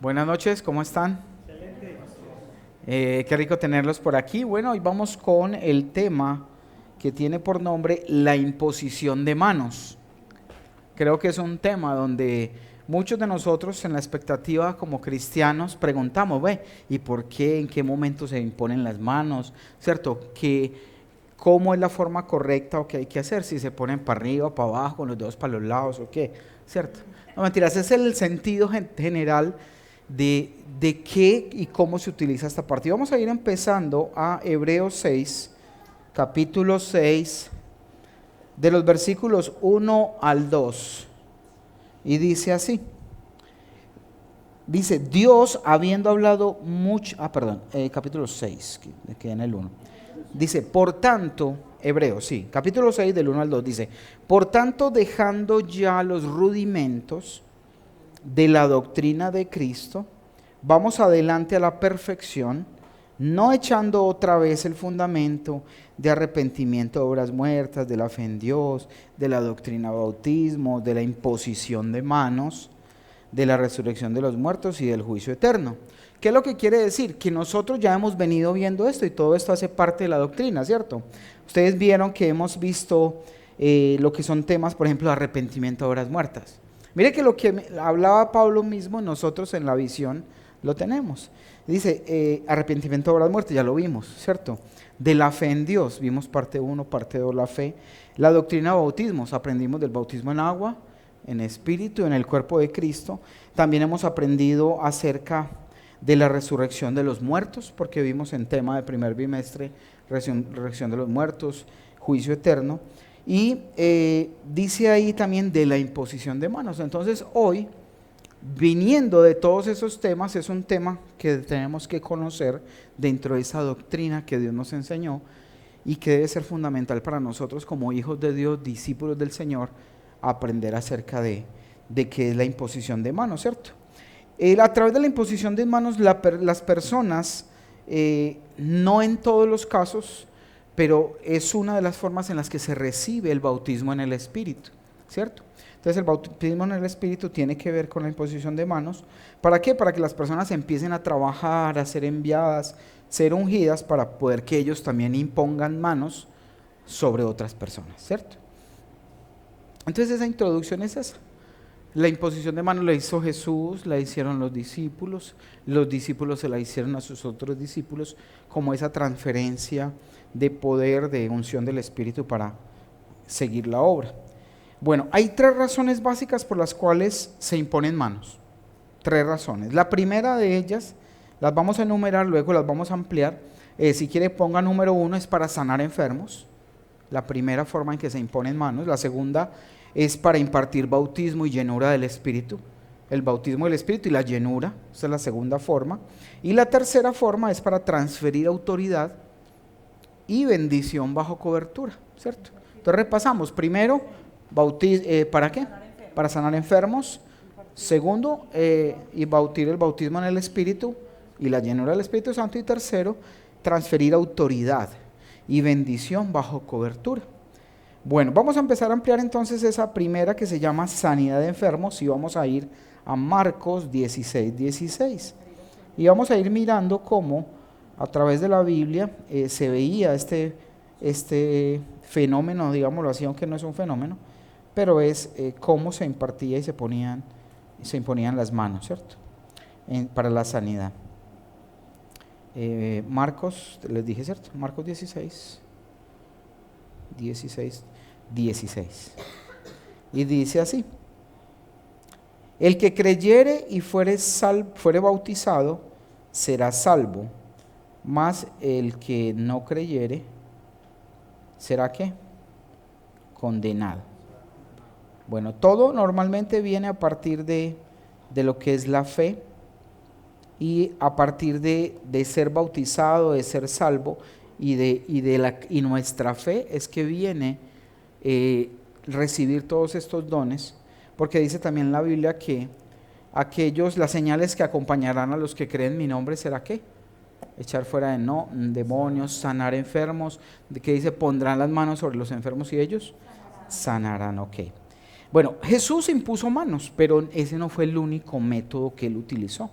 Buenas noches, ¿cómo están? Qué rico tenerlos por aquí. Bueno, hoy vamos con el tema que tiene por nombre la imposición de manos. Creo que es un tema donde muchos de nosotros en la expectativa como cristianos preguntamos, ve, ¿y por qué? ¿En qué momento se imponen las manos? ¿Cierto? ¿Cómo es la forma correcta o qué hay que hacer? Si se ponen para arriba, para abajo, con los dedos para los lados o qué, ¿cierto? No, mentiras, ese es el sentido general de qué y cómo se utiliza esta parte. Y vamos a ir empezando a Hebreos 6, capítulo 6, de los versículos 1 al 2. Y dice así. Dice, Dios habiendo hablado mucho, capítulo 6, que queda en el 1. Dice, por tanto, Hebreos, sí, capítulo 6 del 1 al 2, dice, por tanto, dejando ya los rudimentos de la doctrina de Cristo, vamos adelante a la perfección, no echando otra vez el fundamento de arrepentimiento de obras muertas, de la fe en Dios, de la doctrina de bautismo, de la imposición de manos, de la resurrección de los muertos y del juicio eterno. ¿Qué es lo que quiere decir? Que nosotros ya hemos venido viendo esto y todo esto hace parte de la doctrina, ¿cierto? Ustedes vieron que hemos visto lo que son temas, por ejemplo, de arrepentimiento de obras muertas. Mire que lo que hablaba Pablo mismo, nosotros en la visión lo tenemos. Dice, arrepentimiento de obras muertas, ya lo vimos, ¿cierto? De la fe en Dios, vimos parte 1, parte 2, la fe. La doctrina de bautismos, aprendimos del bautismo en agua, en espíritu, en el cuerpo de Cristo. También hemos aprendido acerca de la resurrección de los muertos, porque vimos en tema de primer bimestre, resurrección de los muertos, juicio eterno. Y dice ahí también de la imposición de manos. Entonces hoy, viniendo de todos esos temas, es un tema que tenemos que conocer dentro de esa doctrina que Dios nos enseñó y que debe ser fundamental para nosotros como hijos de Dios, discípulos del Señor, aprender acerca de qué es la imposición de manos, ¿cierto? A través de la imposición de manos, las personas, no en todos los casos, pero es una de las formas en las que se recibe el bautismo en el Espíritu, ¿cierto? Entonces el bautismo en el Espíritu tiene que ver con la imposición de manos. ¿Para qué? Para que las personas empiecen a trabajar, a ser enviadas, ser ungidas, para poder que ellos también impongan manos sobre otras personas, ¿cierto? Entonces esa introducción es esa. La imposición de manos la hizo Jesús, la hicieron los discípulos se la hicieron a sus otros discípulos, como esa transferencia de poder, de unción del Espíritu para seguir la obra. Bueno, hay 3 razones básicas por las cuales se imponen manos. 3 razones. La primera de ellas, las vamos a enumerar, luego las vamos a ampliar. Si quiere ponga número 1, es para sanar enfermos. La primera forma en que se imponen manos. La segunda es para impartir bautismo y llenura del Espíritu. El bautismo del Espíritu y la llenura, esa es la segunda forma. Y la tercera forma es para transferir autoridad y bendición bajo cobertura, ¿cierto? Entonces repasamos. Primero, ¿para qué? Para sanar enfermos. Segundo, el bautismo en el Espíritu y la llenura del Espíritu Santo. Y tercero, transferir autoridad y bendición bajo cobertura. Bueno, vamos a empezar a ampliar entonces esa primera que se llama sanidad de enfermos y vamos a ir a Marcos 16:16. Y vamos a ir mirando cómo a través de la Biblia se veía este fenómeno, digámoslo así, aunque no es un fenómeno, pero es cómo se impartía y se imponían las manos, ¿cierto? Para la sanidad. Marcos, les dije, ¿cierto? Marcos 16. Y dice así: el que creyere y fuere bautizado será salvo, mas el que no creyere será ¿qué? Condenado. Bueno, todo normalmente viene a partir de lo que es la fe y a partir de ser bautizado, de ser salvo. Y nuestra fe es que viene recibir todos estos dones, porque dice también la Biblia que las señales que acompañarán a los que creen en mi nombre será ¿qué? Echar fuera demonios, sanar enfermos, que dice pondrán las manos sobre los enfermos y ellos sanarán, ok. Bueno, Jesús impuso manos, pero ese no fue el único método que él utilizó.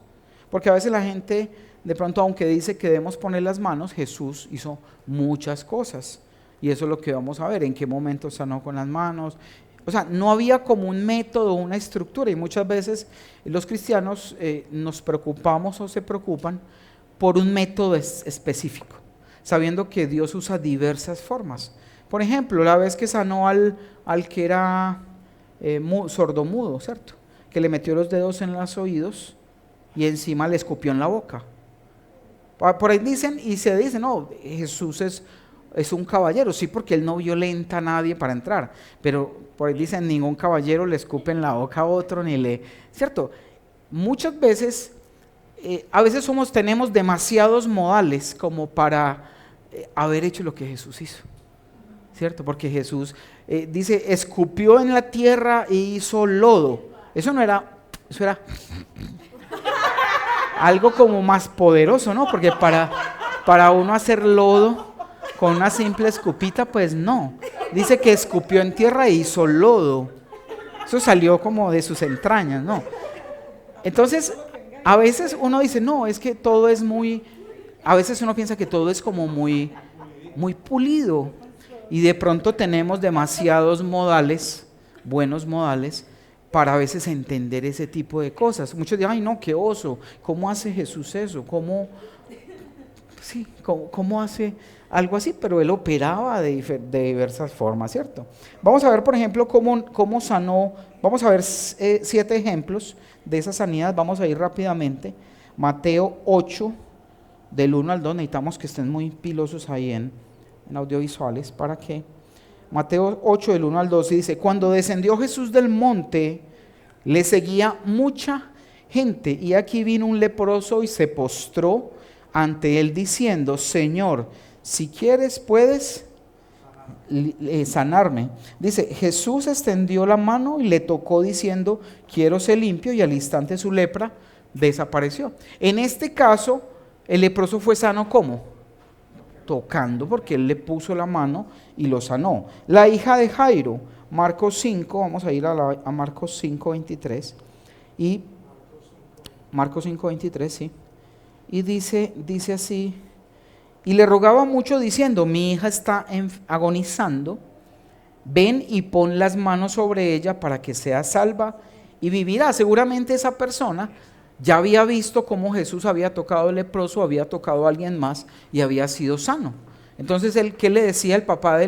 Porque a veces la gente, de pronto, aunque dice que debemos poner las manos, Jesús hizo muchas cosas. Y eso es lo que vamos a ver, en qué momento sanó con las manos. O sea, no había como un método, una estructura. Y muchas veces los cristianos nos preocupamos o se preocupan por un método específico, sabiendo que Dios usa diversas formas. Por ejemplo, la vez que sanó al que era sordomudo, ¿cierto? Que le metió los dedos en los oídos y encima le escupió en la boca. Por ahí dicen y se dice, no, Jesús es un caballero, sí, porque él no violenta a nadie para entrar, pero por ahí dicen, ningún caballero le escupe en la boca a otro, ni le, ¿cierto? Muchas veces, a veces tenemos demasiados modales como para haber hecho lo que Jesús hizo, ¿cierto? Porque Jesús dice, escupió en la tierra e hizo lodo. Eso era algo como más poderoso, ¿no? Porque para uno hacer lodo con una simple escupita, pues no. Dice que escupió en tierra e hizo lodo. Eso salió como de sus entrañas, ¿no? Entonces, a veces uno dice, no, es que todo es a veces uno piensa que todo es como muy pulido. Y de pronto tenemos demasiados modales, buenos modales, para a veces entender ese tipo de cosas. Muchos dicen, ay no, qué oso, ¿cómo hace Jesús eso? ¿Cómo hace algo así? Pero él operaba de diversas formas, ¿cierto? Vamos a ver, por ejemplo, cómo sanó. Vamos a ver 7 ejemplos de esa sanidad. Vamos a ir rápidamente. Mateo 8, del 1 al 2. Necesitamos que estén muy pilosos ahí en audiovisuales. ¿Para qué? Mateo 8, del 1 al 2, dice, cuando descendió Jesús del monte, le seguía mucha gente, y aquí vino un leproso y se postró ante él diciendo, Señor, si quieres puedes sanarme. Dice, Jesús extendió la mano y le tocó diciendo, quiero ser limpio, y al instante su lepra desapareció. En este caso, el leproso fue sano, ¿cómo? Tocando, porque él le puso la mano y lo sanó. La hija de Jairo, Marcos 5, vamos a ir a Marcos 5, 23, y Marcos 5, 23, sí, y dice así, y le rogaba mucho diciendo, mi hija está agonizando, ven y pon las manos sobre ella para que sea salva y vivirá. Seguramente esa persona ya había visto cómo Jesús había tocado al leproso, había tocado a alguien más y había sido sano. Entonces, ¿qué le decía el papá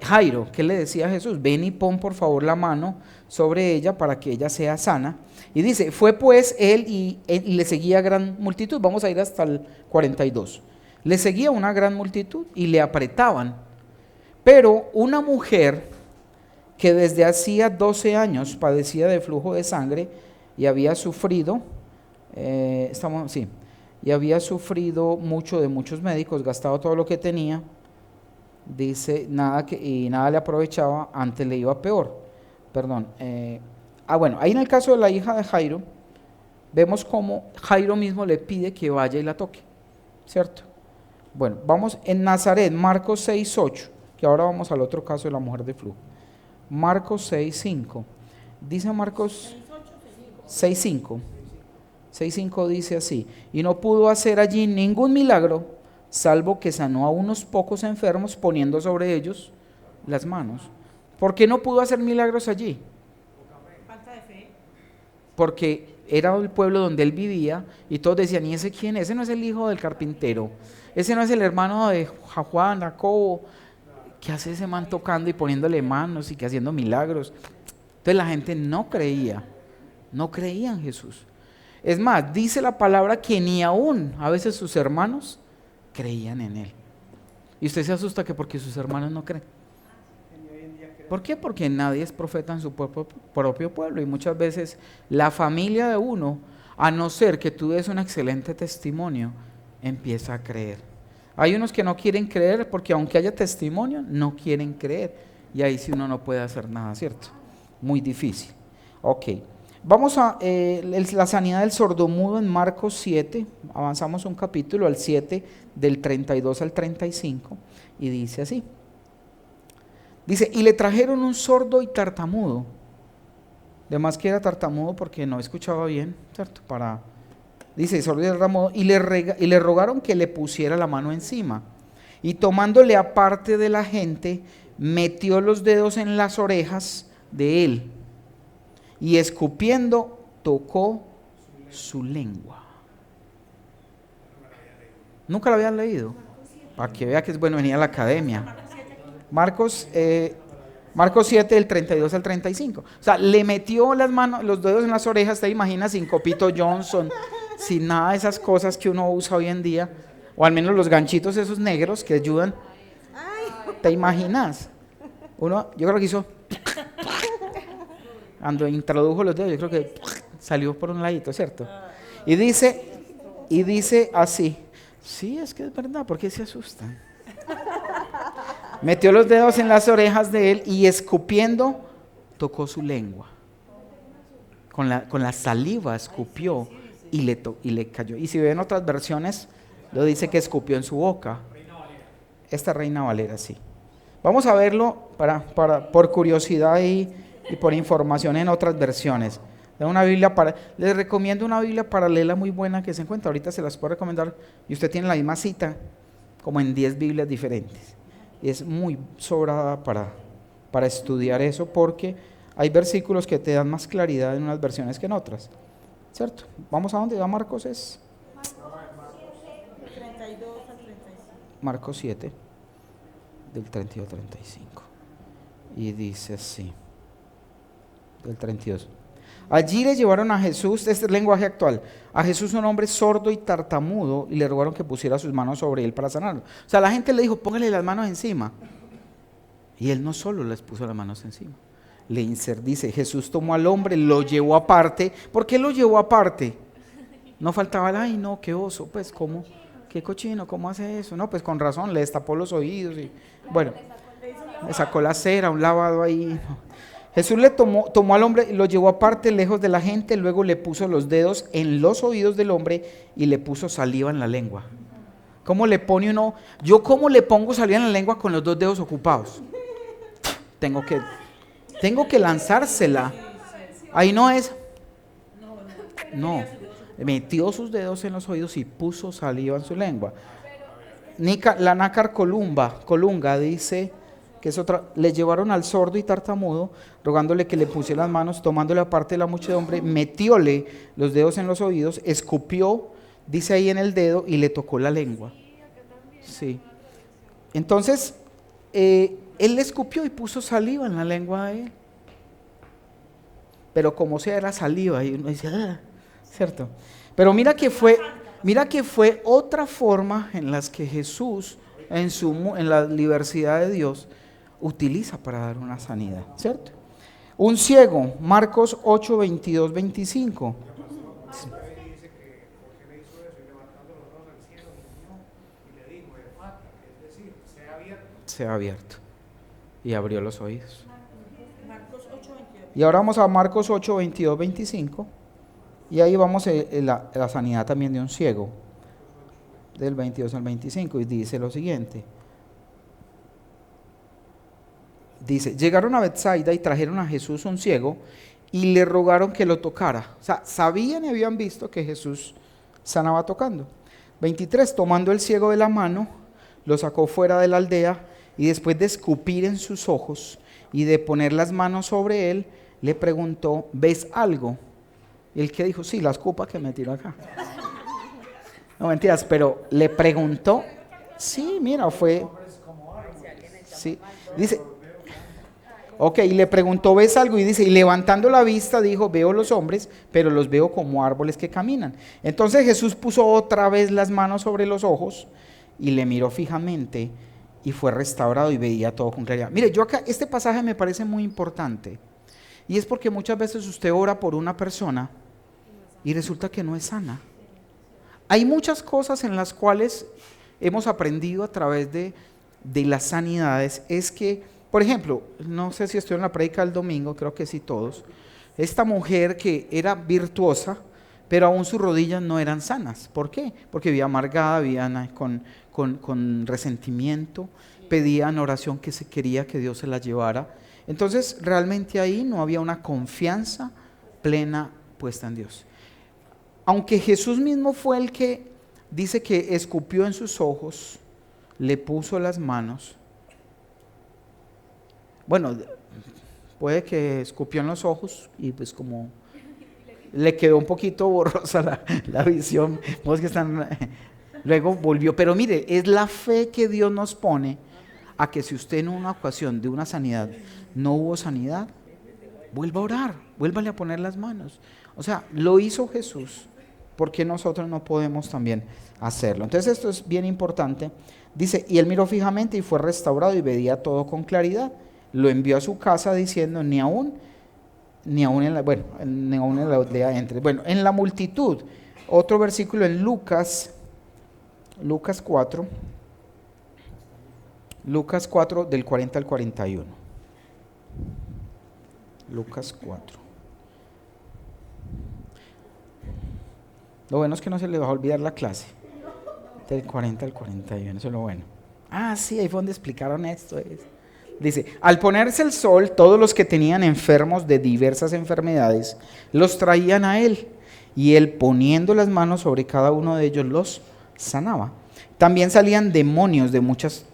Jairo? ¿Qué le decía a Jesús? Ven y pon por favor la mano sobre ella para que ella sea sana. Y dice, fue pues él y le seguía gran multitud. Vamos a ir hasta el 42. Le seguía una gran multitud y le apretaban. Pero una mujer que desde hacía 12 años padecía de flujo de sangre, y había sufrido, y había sufrido mucho de muchos médicos, gastado todo lo que tenía, dice, y nada le aprovechaba, antes le iba peor. Bueno, ahí en el caso de la hija de Jairo, vemos cómo Jairo mismo le pide que vaya y la toque, ¿cierto? Bueno, vamos en Nazaret, Marcos 6, 8, que ahora vamos al otro caso de la mujer de flujo. Marcos 6, 5, dice Marcos 6.5 dice así, y no pudo hacer allí ningún milagro, salvo que sanó a unos pocos enfermos poniendo sobre ellos las manos. ¿Por qué no pudo hacer milagros allí? Falta de fe. Porque era el pueblo donde él vivía y todos decían, ¿y ese quién es? Ese no es el hijo del carpintero, ese no es el hermano de Juan, Jacobo. ¿Qué hace ese man tocando y poniéndole manos y que haciendo milagros? Entonces la gente no creía en Jesús. Es más, dice la palabra que ni aún a veces sus hermanos creían en él. Y usted se asusta que porque sus hermanos no creen. ¿Por qué? Porque nadie es profeta en su propio pueblo, y muchas veces la familia de uno, a no ser que tú des un excelente testimonio, empieza a creer. Hay unos que no quieren creer porque aunque haya testimonio, no quieren creer, y ahí sí uno no puede hacer nada, ¿cierto? Muy difícil. Ok. Vamos a la sanidad del sordomudo en Marcos 7, avanzamos un capítulo al 7, del 32 al 35, y dice así. Dice, y le trajeron un sordo y tartamudo, además que era tartamudo porque no escuchaba bien, ¿cierto? Para Dice, solo le derramó y le rogaron que le pusiera la mano encima. Y tomándole aparte de la gente, metió los dedos en las orejas de él y escupiendo tocó su lengua. ¿Nunca lo habían leído? Para que vea que es bueno venir a la academia. Marcos 7, del 32 al 35. O sea, le metió las manos, los dedos en las orejas. ¿Te imaginas sin Copito Johnson, sin nada de esas cosas que uno usa hoy en día? O al menos los ganchitos esos negros que ayudan. ¿Te imaginas? Yo creo que hizo, cuando introdujo los dedos, yo creo que salió por un ladito, ¿cierto? Y dice así. Sí, es que es verdad, ¿por qué se asustan? Metió los dedos en las orejas de él y escupiendo tocó su lengua. Con la saliva escupió y le cayó. Y si ven otras versiones, lo dice que escupió en su boca. Esta Reina Valera, sí. Vamos a verlo por curiosidad y por información en otras versiones. Les recomiendo una Biblia paralela muy buena que se encuentra. Ahorita se las puedo recomendar. Y usted tiene la misma cita como en 10 Biblias diferentes. Es muy sobrada para estudiar eso, porque hay versículos que te dan más claridad en unas versiones que en otras, ¿cierto? ¿Vamos a dónde? ¿A Marcos es? 32 al 35. Marcos 7, del 32 al 35. Y dice así, del 32. Allí le llevaron a Jesús, este es el lenguaje actual, a Jesús un hombre sordo y tartamudo, y le rogaron que pusiera sus manos sobre él para sanarlo. O sea, la gente le dijo, póngale las manos encima. Y él no solo les puso las manos encima. Dice, Jesús tomó al hombre, lo llevó aparte. ¿Por qué lo llevó aparte? No faltaba el, ay no, qué oso, pues cómo, qué cochino, cómo hace eso. No, pues con razón, le destapó los oídos y bueno, le sacó la cera, un lavado ahí. Jesús le tomó al hombre, lo llevó aparte, lejos de la gente, luego le puso los dedos en los oídos del hombre y le puso saliva en la lengua. ¿Cómo le pone uno? Yo cómo le pongo saliva en la lengua con los dos dedos ocupados. Tengo que lanzársela. Ahí no es. No. Metió sus dedos en los oídos y puso saliva en su lengua. La nácar colunga dice que es otra. Le llevaron al sordo y tartamudo, rogándole que le pusiera las manos, tomándole aparte de la muchedumbre, metióle los dedos en los oídos, escupió, dice ahí en el dedo, y le tocó la lengua. Sí. Entonces, él le escupió y puso saliva en la lengua de él. Pero como sea, era saliva, y uno dice, ¿cierto? Pero mira que fue otra forma en las que Jesús, en la diversidad de Dios, utiliza para dar una sanidad, ¿cierto? Un ciego, Marcos 8, 22, 25. Sí. Sea abierto. Y abrió los oídos. Y ahora vamos a Marcos 8, 22, 25. Y ahí vamos a la sanidad también de un ciego, del 22 al 25, y dice lo siguiente. Dice, llegaron a Betsaida y trajeron a Jesús un ciego y le rogaron que lo tocara. O sea, sabían y habían visto que Jesús sanaba tocando. 23, tomando el ciego de la mano, lo sacó fuera de la aldea y después de escupir en sus ojos y de poner las manos sobre él, le preguntó, ¿ves algo? Y el que dijo, sí, la escupa que me tiró acá. No mentiras, pero le preguntó, sí, mira, fue, sí, dice, ok, y le preguntó, ¿ves algo? Y dice, y levantando la vista dijo, veo los hombres, pero los veo como árboles que caminan. Entonces Jesús puso otra vez las manos sobre los ojos y le miró fijamente y fue restaurado y veía todo con claridad. Mire, yo acá, este pasaje me parece muy importante y es porque muchas veces usted ora por una persona y resulta que no es sana. Hay muchas cosas en las cuales hemos aprendido a través de las sanidades, es que, por ejemplo, no sé si estoy en la prédica del domingo, creo que sí todos, esta mujer que era virtuosa, pero aún sus rodillas no eran sanas. ¿Por qué? Porque vivía amargada, vivía con resentimiento, pedía en oración que se quería que Dios se la llevara. Entonces realmente ahí no había una confianza plena puesta en Dios. aunque Jesús mismo fue el que dice que escupió en sus ojos, le puso las manos. Bueno, puede que escupió en los ojos y pues como le quedó un poquito borrosa la visión. Vos que están, luego volvió, pero mire, es la fe que Dios nos pone a que si usted en una ocasión de una sanidad no hubo sanidad, vuelva a orar, vuélvale a poner las manos. O sea, lo hizo Jesús, ¿por qué nosotros no podemos también hacerlo? Entonces esto es bien importante. Dice, y él miró fijamente y fue restaurado y veía todo con claridad. Lo envió a su casa diciendo, ni aún en la aldea entre. Bueno, en la multitud, otro versículo en Lucas 4, del 40 al 41. Lucas 4. Lo bueno es que no se le va a olvidar la clase. Del 40 al 41, eso es lo bueno. Ah, sí, ahí fue donde explicaron esto. Dice, al ponerse el sol, todos los que tenían enfermos de diversas enfermedades, los traían a él, y él poniendo las manos sobre cada uno de ellos los sanaba. También salían demonios de muchos,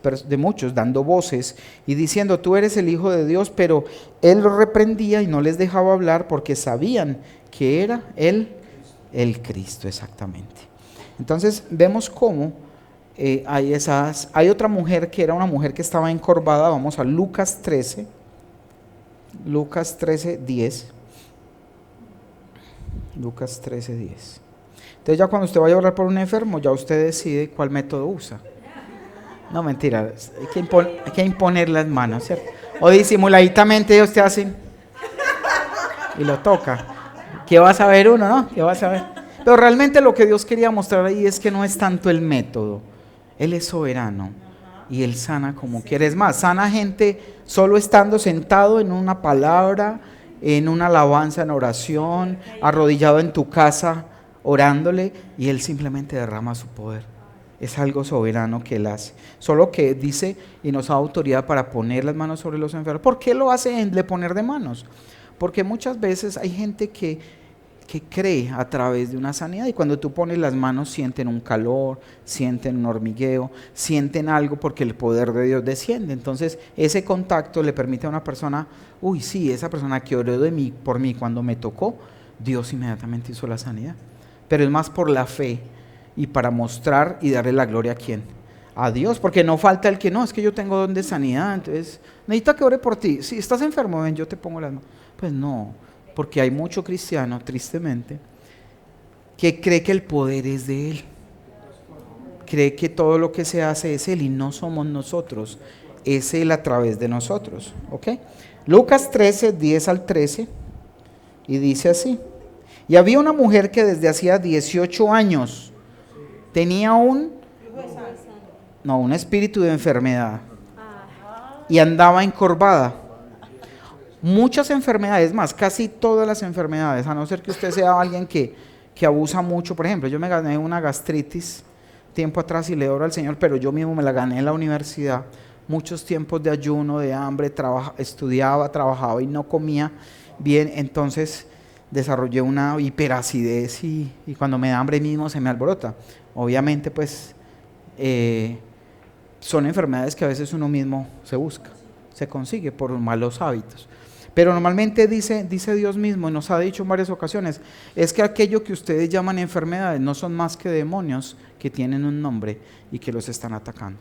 dando voces y diciendo, tú eres el Hijo de Dios, pero él los reprendía y no les dejaba hablar porque sabían que era él el Cristo, exactamente. Entonces vemos cómo hay otra mujer que era una mujer que estaba encorvada. Vamos a Lucas 13, 10. Lucas 13, 10. Entonces ya cuando usted vaya a orar por un enfermo, ya usted decide cuál método usa. No, mentira, hay que imponer las manos, ¿cierto? O disimuladamente usted hace y lo toca. ¿Qué va a saber uno, no? ¿Qué va a saber? Pero realmente lo que Dios quería mostrar ahí es que no es tanto el método. Él es soberano y Él sana como quiere. Es más, sana gente solo estando sentado en una palabra, en una alabanza, en oración, arrodillado en tu casa, orándole, y Él simplemente derrama su poder. Es algo soberano que Él hace. Solo que dice y nos da autoridad para poner las manos sobre los enfermos. ¿Por qué lo hace en de poner de manos? Porque muchas veces hay gente que cree a través de una sanidad, y cuando tú pones las manos sienten un calor, sienten un hormigueo, sienten algo porque el poder de Dios desciende. Entonces ese contacto le permite a una persona, uy, sí, esa persona que oró por mí cuando me tocó, Dios inmediatamente hizo la sanidad. Pero es más por la fe y para mostrar y darle la gloria a ¿quién? A Dios, porque no falta el que no, es que yo tengo don de sanidad, entonces necesito que ore por ti. Si estás enfermo, ven, yo te pongo las manos. Pues no, porque hay mucho cristiano, tristemente, que cree que el poder es de Él. Cree que todo lo que se hace es Él y no somos nosotros, es Él a través de nosotros. ¿Ok? Lucas 13, 10 al 13, y dice así. Y había una mujer que desde hacía 18 años tenía un espíritu de enfermedad y andaba encorvada. Muchas enfermedades más, casi todas las enfermedades, a no ser que usted sea alguien que abusa mucho. Por ejemplo, yo me gané una gastritis tiempo atrás y le oro al Señor, pero yo mismo me la gané en la universidad. Muchos tiempos de ayuno, de hambre, estudiaba, trabajaba y no comía bien, entonces desarrollé una hiperacidez y cuando me da hambre mismo se me alborota. Obviamente pues son enfermedades que a veces uno mismo se busca, se consigue por malos hábitos. Pero normalmente dice Dios mismo, y nos ha dicho en varias ocasiones, es que aquello que ustedes llaman enfermedades no son más que demonios que tienen un nombre y que los están atacando.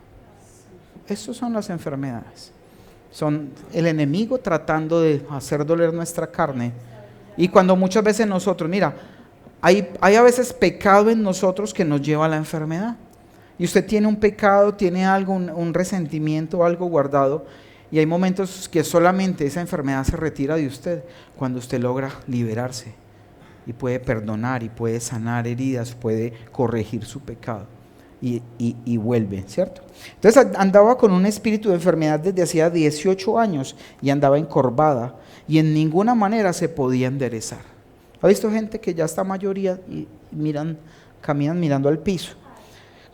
Esas son las enfermedades. Son el enemigo tratando de hacer doler nuestra carne. Y cuando muchas veces nosotros, mira, hay a veces pecado en nosotros que nos lleva a la enfermedad. Y usted tiene un pecado, tiene algo, un resentimiento, algo guardado, y hay momentos que solamente esa enfermedad se retira de usted cuando usted logra liberarse y puede perdonar y puede sanar heridas, puede corregir su pecado y vuelve, ¿cierto? Entonces andaba con un espíritu de enfermedad desde hacía 18 años y andaba encorvada y en ninguna manera se podía enderezar. ¿Ha visto gente que ya está mayoría y caminan mirando al piso?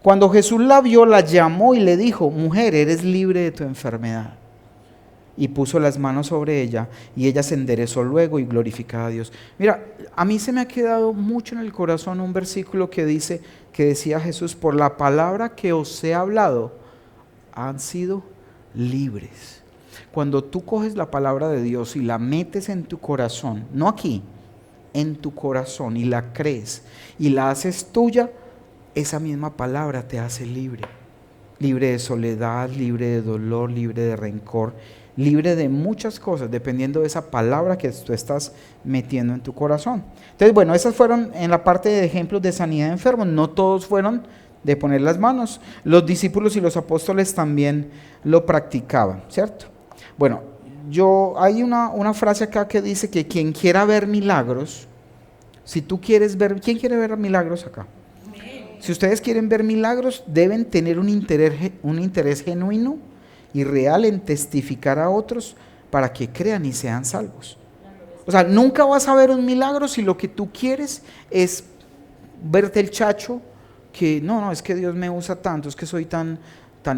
Cuando Jesús la vio, la llamó y le dijo, mujer, eres libre de tu enfermedad. y puso las manos sobre ella, y ella se enderezó luego y glorificaba a Dios. Mira, a mí se me ha quedado mucho en el corazón un versículo que decía Jesús: por la palabra que os he hablado, han sido libres. Cuando tú coges la palabra de Dios y la metes en tu corazón, no aquí, en tu corazón, y la crees y la haces tuya, esa misma palabra te hace libre. Libre de soledad, libre de dolor, libre de rencor, libre de muchas cosas, dependiendo de esa palabra que tú estás metiendo en tu corazón. Entonces, bueno, esas fueron en la parte de ejemplos de sanidad de enfermos. No todos fueron de poner las manos. Los discípulos y los apóstoles también lo practicaban, ¿cierto? Bueno, hay una frase acá que dice que quien quiera ver milagros, si tú quieres ver, ¿quién quiere ver milagros acá? Si ustedes quieren ver milagros, deben tener un interés genuino y real en testificar a otros para que crean y sean salvos. O sea, nunca vas a ver un milagro si lo que tú quieres es verte el chacho, que no, es que Dios me usa tanto, es que soy tan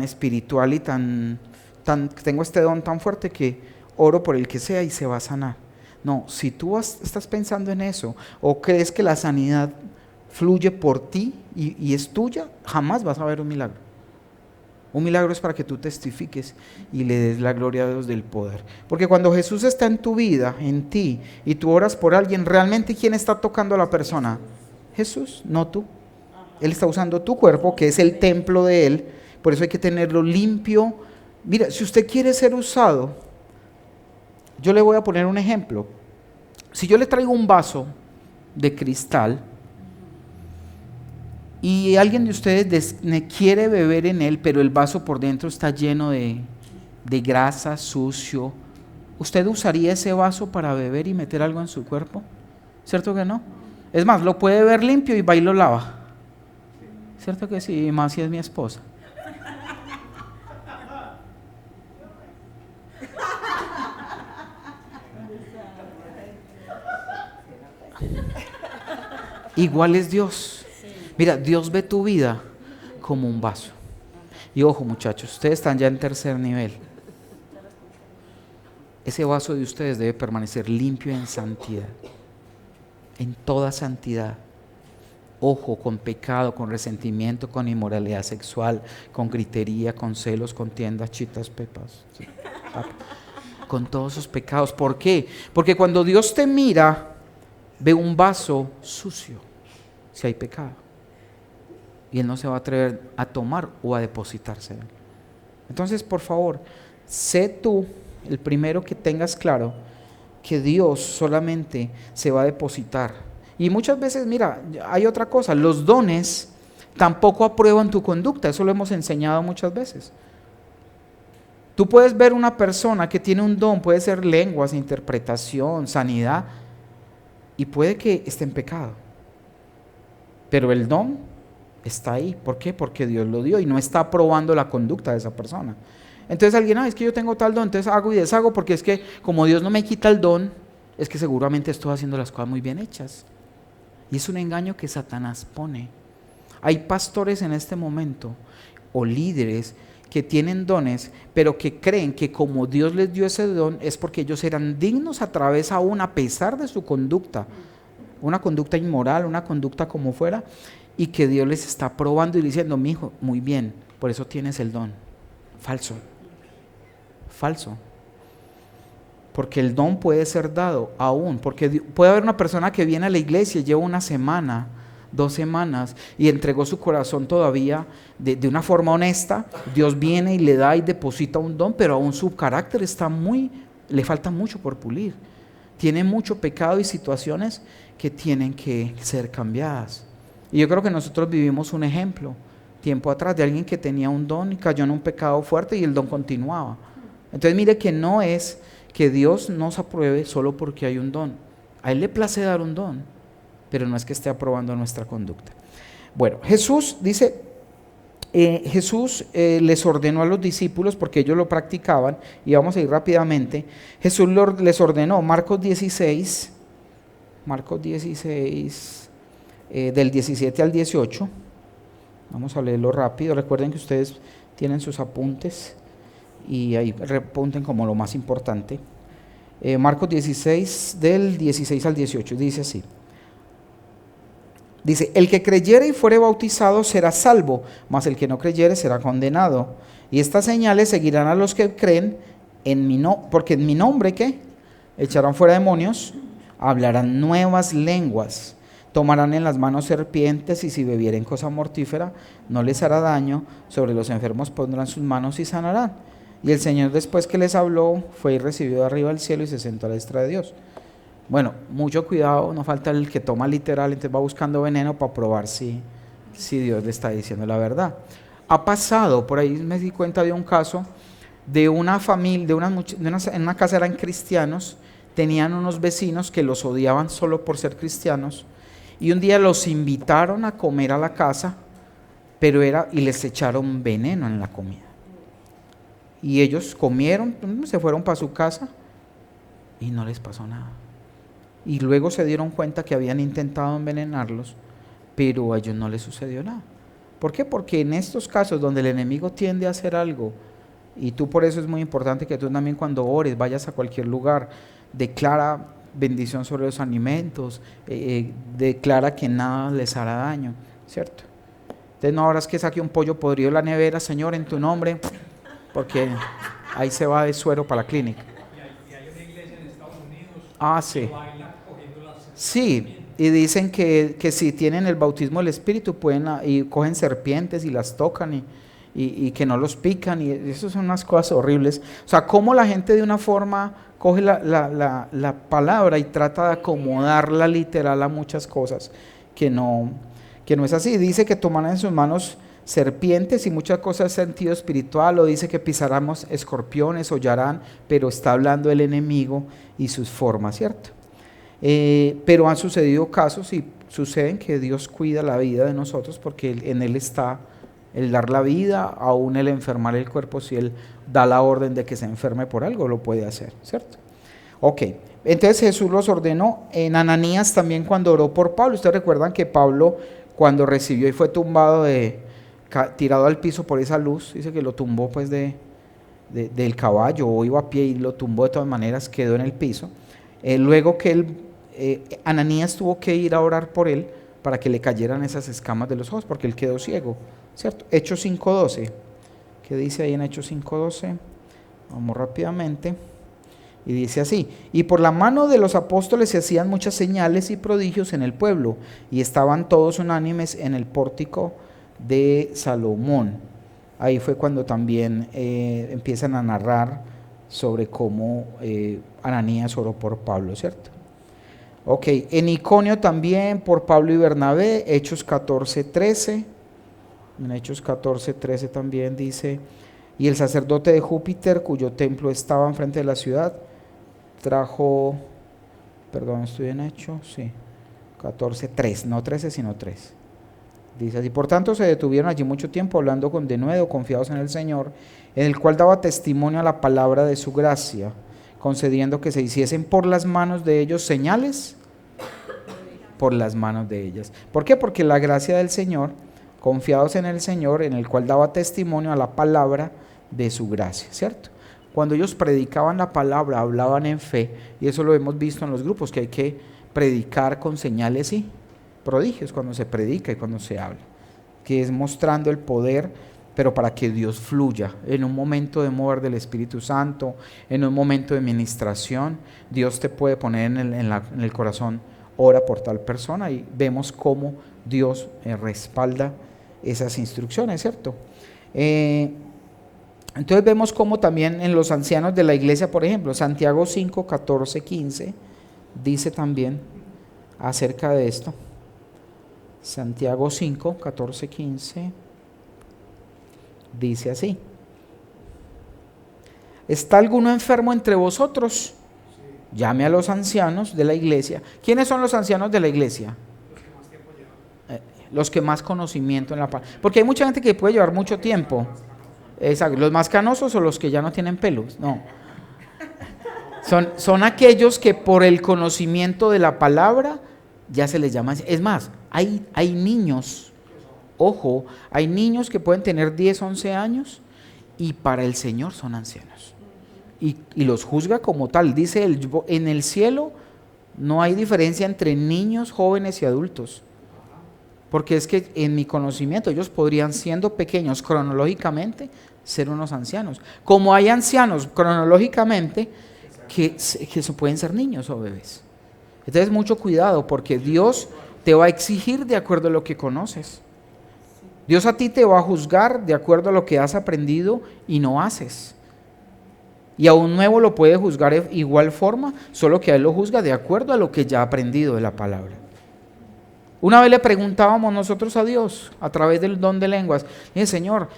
espiritual y tengo este don tan fuerte que oro por el que sea y se va a sanar. No, si tú estás pensando en eso o crees que la sanidad fluye por ti y es tuya, jamás vas a ver un milagro. Un milagro es para que tú testifiques y le des la gloria a Dios del poder. Porque cuando Jesús está en tu vida, en ti, y tú oras por alguien, ¿realmente quién está tocando a la persona? Jesús, no tú. Él está usando tu cuerpo, que es el templo de Él. Por eso hay que tenerlo limpio. Mira, si usted quiere ser usado, yo le voy a poner un ejemplo. Si yo le traigo un vaso de cristal y alguien de ustedes quiere beber en él, pero el vaso por dentro está lleno de grasa, sucio, ¿usted usaría ese vaso para beber y meter algo en su cuerpo? ¿Cierto que no? Es más, lo puede ver limpio y va y lo lava. ¿Cierto que sí? Más si es mi esposa. Igual es Dios. Mira, Dios ve tu vida como un vaso. Y ojo, muchachos, ustedes están ya en tercer nivel. Ese vaso de ustedes debe permanecer limpio en santidad, en toda santidad. Ojo, con pecado, con resentimiento, con inmoralidad sexual, con gritería, con celos, contiendas, chitas, pepas, sí, con todos esos pecados. ¿Por qué? Porque cuando Dios te mira, ve un vaso sucio, si hay pecado, y Él no se va a atrever a tomar o a depositarse. Entonces, por favor, sé tú el primero que tengas claro que Dios solamente se va a depositar. Y muchas veces, mira, hay otra cosa, los dones tampoco aprueban tu conducta, eso lo hemos enseñado muchas veces. Tú puedes ver una persona que tiene un don, puede ser lenguas, interpretación, sanidad, y puede que esté en pecado, pero el don está ahí. ¿Por qué? Porque Dios lo dio y no está aprobando la conducta de esa persona. Entonces alguien, es que yo tengo tal don, entonces hago y deshago, porque es que como Dios no me quita el don, es que seguramente estoy haciendo las cosas muy bien hechas. Y es un engaño que Satanás pone. Hay pastores en este momento o líderes que tienen dones, pero que creen que como Dios les dio ese don es porque ellos eran dignos a través aún a pesar de su conducta, una conducta inmoral, una conducta como fuera, y que Dios les está probando y diciendo, mi hijo, muy bien, por eso tienes el don. Falso. Porque el don puede ser dado aún, porque puede haber una persona que viene a la iglesia y lleva una semana, 2 semanas y entregó su corazón todavía de una forma honesta. Dios viene y le da y deposita un don, pero aún su carácter le falta mucho por pulir. Tiene mucho pecado y situaciones que tienen que ser cambiadas. Y yo creo que nosotros vivimos un ejemplo tiempo atrás de alguien que tenía un don y cayó en un pecado fuerte y el don continuaba. Entonces mire que no es que Dios nos apruebe solo porque hay un don. A Él le place dar un don, pero no es que esté aprobando nuestra conducta. Bueno, Jesús dice, les ordenó a los discípulos, porque ellos lo practicaban, y vamos a ir rápidamente. Jesús les ordenó, Marcos 16, del 17 al 18. Vamos a leerlo rápido. Recuerden que ustedes tienen sus apuntes. y ahí repunten como lo más importante. Marcos 16, del 16 al 18, dice así. Dice, el que creyere y fuere bautizado será salvo, mas el que no creyere será condenado. Y estas señales seguirán a los que creen porque en mi nombre, ¿qué? Echarán fuera demonios, hablarán nuevas lenguas, tomarán en las manos serpientes, y si bebieren cosa mortífera no les hará daño, sobre los enfermos pondrán sus manos y sanarán. Y el Señor, después que les habló, fue y recibió de arriba al cielo y se sentó a la diestra de Dios. Bueno, mucho cuidado, no falta el que toma literal, entonces va buscando veneno para probar si Dios le está diciendo la verdad. Ha pasado, por ahí me di cuenta de un caso de una familia, en una casa eran cristianos, tenían unos vecinos que los odiaban solo por ser cristianos, y un día los invitaron a comer a la casa, y les echaron veneno en la comida. Y ellos comieron, se fueron para su casa y no les pasó nada. Y luego se dieron cuenta que habían intentado envenenarlos, pero a ellos no les sucedió nada. ¿Por qué? Porque en estos casos donde el enemigo tiende a hacer algo, y tú, por eso es muy importante que tú también, cuando ores, vayas a cualquier lugar, declara bendición sobre los alimentos, declara que nada les hará daño, ¿cierto? Entonces no habrás que saque un pollo podrido de la nevera, Señor, en tu nombre, porque ahí se va de suero para la clínica. Y hay una iglesia en Estados Unidos Sí. que baila cogiendo las Sí, y dicen que si tienen el bautismo del Espíritu y cogen serpientes y las tocan y que no los pican, y eso son unas cosas horribles. O sea, cómo la gente de una forma coge la palabra y trata de acomodarla literal a muchas cosas que no es así. Dice que tomarán en sus manos serpientes y muchas cosas de sentido espiritual, o dice que pisáramos escorpiones, hollarán, pero está hablando el enemigo y sus formas, ¿cierto? Pero han sucedido casos y suceden que Dios cuida la vida de nosotros, porque en Él está el dar la vida, aún el enfermar el cuerpo. Si Él da la orden de que se enferme por algo, lo puede hacer, ¿cierto? Ok, entonces Jesús los ordenó. En Ananías también, cuando oró por Pablo, ustedes recuerdan que Pablo, cuando recibió y fue tumbado tirado al piso por esa luz, dice que lo tumbó pues del caballo, o iba a pie y lo tumbó de todas maneras, quedó en el piso. Luego que Ananías tuvo que ir a orar por él para que le cayeran esas escamas de los ojos, porque él quedó ciego, ¿cierto? Hechos 5:12, ¿qué dice ahí en Hechos 5:12? Vamos rápidamente. Y dice así: y por la mano de los apóstoles se hacían muchas señales y prodigios en el pueblo, y estaban todos unánimes en el pórtico de Salomón. Ahí fue cuando también empiezan a narrar sobre cómo Ananías oró por Pablo, ¿cierto? Ok, en Iconio también por Pablo y Bernabé, Hechos 14:13. En Hechos 14:13 también dice: y el sacerdote de Júpiter, cuyo templo estaba enfrente de la ciudad, estoy en Hechos, sí, 14:3, no 13 sino 3. Dice así: por tanto se detuvieron allí mucho tiempo, hablando con denuedo, confiados en el Señor, en el cual daba testimonio a la palabra de su gracia, concediendo que se hiciesen por las manos de ellos señales, por las manos de ellas. ¿Por qué? Porque la gracia del Señor, confiados en el Señor, en el cual daba testimonio a la palabra de su gracia, ¿cierto? Cuando ellos predicaban la palabra, hablaban en fe, y eso lo hemos visto en los grupos, que hay que predicar con señales y prodigios cuando se predica y cuando se habla, que es mostrando el poder, pero para que Dios fluya. En un momento de mover del Espíritu Santo, en un momento de ministración, Dios te puede poner en el corazón: ora por tal persona, y vemos cómo Dios respalda esas instrucciones, ¿cierto? Entonces vemos cómo también en los ancianos de la iglesia, por ejemplo, Santiago 5, 14, 15, dice también acerca de esto. Santiago 5, 14, 15, dice así: ¿está alguno enfermo entre vosotros? Llame a los ancianos de la iglesia. ¿Quiénes son los ancianos de la iglesia? Los que más conocimiento en la palabra. Porque hay mucha gente que puede llevar mucho tiempo. Exacto. ¿Los más canosos o los que ya no tienen pelos? No. Son aquellos que por el conocimiento de la palabra ya se les llama. Es más, hay niños, ojo, hay niños que pueden tener 10, 11 años y para el Señor son ancianos. Y los juzga como tal. Dice él, en el cielo no hay diferencia entre niños, jóvenes y adultos. Porque es que en mi conocimiento ellos podrían, siendo pequeños cronológicamente, ser unos ancianos. Como hay ancianos cronológicamente que pueden ser niños o bebés. Entonces mucho cuidado, porque Dios te va a exigir de acuerdo a lo que conoces. Dios a ti te va a juzgar de acuerdo a lo que has aprendido y no haces. Y a un nuevo lo puede juzgar de igual forma, solo que a él lo juzga de acuerdo a lo que ya ha aprendido de la palabra. Una vez le preguntábamos nosotros a Dios, a través del don de lenguas, Señor,